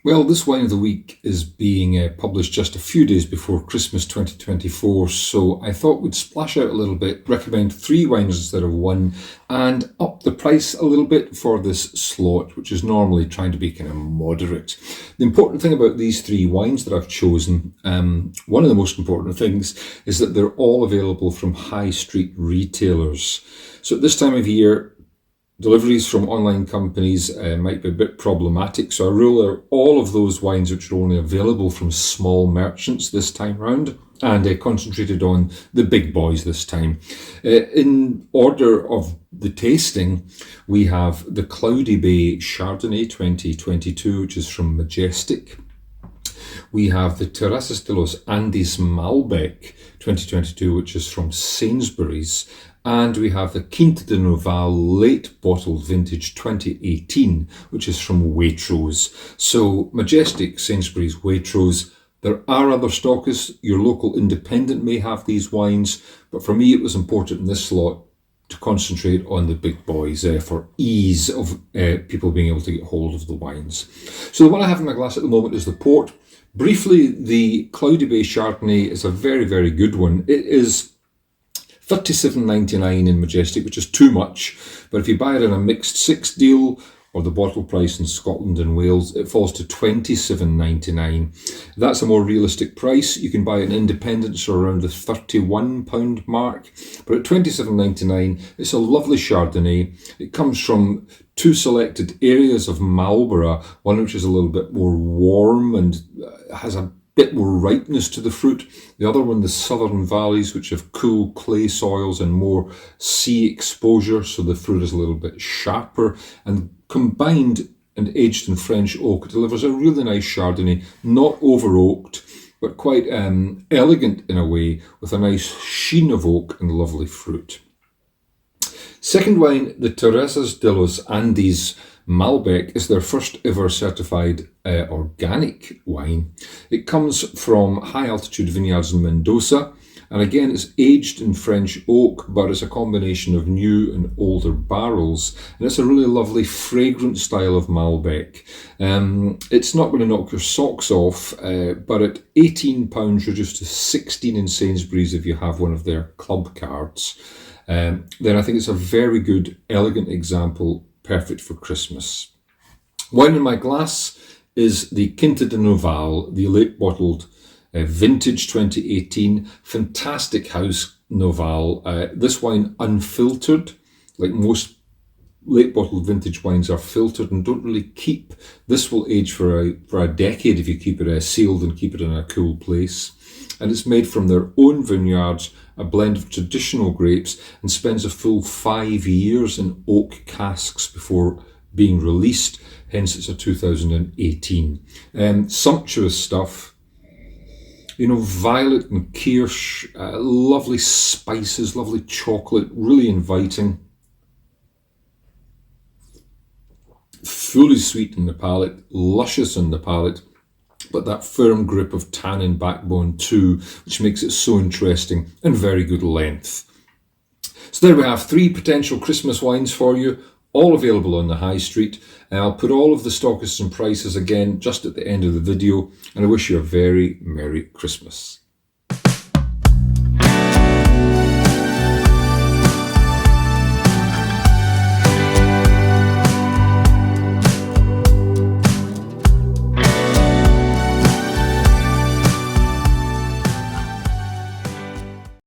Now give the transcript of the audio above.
Well, this wine of the week is being published just a few days before Christmas 2024, so I thought we'd splash out a little bit, recommend 3 wines instead of 1, and up the price a little bit for this slot, which is normally trying to be kind of moderate. The important thing about these 3 wines that I've chosen, one of the most important things, is that they're all available from high street retailers. So at this time of year, deliveries from online companies might be a bit problematic, so I rule out all of those wines which are only available from small merchants this time round, and concentrated on the big boys this time. In order of the tasting, we have the Cloudy Bay Chardonnay 2022, which is from Majestic. We have the Terrazes de los Andes Malbec 2022, which is from Sainsbury's. And we have the Quinta de Noval late bottled vintage 2018, which is from Waitrose. So Majestic, Sainsbury's, Waitrose. There are other stockists. Your local independent may have these wines, but for me it was important in this slot to concentrate on the big boys for ease of people being able to get hold of the wines. So the one I have in my glass at the moment is the port. Briefly, the Cloudy Bay Chardonnay is a very, very good one. It is $37.99 in Majestic, which is too much, but if you buy it in a mixed 6 deal or the bottle price in Scotland and Wales, it falls to $27.99. That's a more realistic price. You can buy it in independents or around the £31 mark, but at $27.99, it's a lovely Chardonnay. It comes from 2 selected areas of Marlborough, one which is a little bit more warm and has a bit more ripeness to the fruit. The other one, the southern valleys, which have cool clay soils and more sea exposure, so the fruit is a little bit sharper. And combined and aged in French oak, it delivers a really nice Chardonnay, not over oaked, but quite elegant in a way, with a nice sheen of oak and lovely fruit. Second wine, the Terrazes de los Andes Malbec, is their first ever certified organic wine. It comes from high altitude vineyards in Mendoza, and again it's aged in French oak, but it's a combination of new and older barrels, and it's a really lovely fragrant style of Malbec. It's not going to knock your socks off, but at £18 reduced to 16 in Sainsbury's if you have one of their club cards, then I think it's a very good, elegant example, perfect for Christmas. Wine in my glass is the Quinta de Noval, the late bottled vintage 2018. Fantastic house Noval. This wine unfiltered, like most late bottled vintage wines are filtered and don't really keep. This will age for a decade if you keep it sealed and keep it in a cool place. And it's made from their own vineyards, a blend of traditional grapes, and spends a full 5 years in oak casks before being released. Hence it's a 2018. Sumptuous stuff. You know, violet and kirsch, lovely spices, lovely chocolate, really inviting. Fully sweet in the palate, luscious in the palate, but that firm grip of tannin backbone too, which makes it so interesting, and very good length. So there we have 3 potential Christmas wines for you, all available on the high street. And I'll put all of the stockists and prices again just at the end of the video, and I wish you a very Merry Christmas.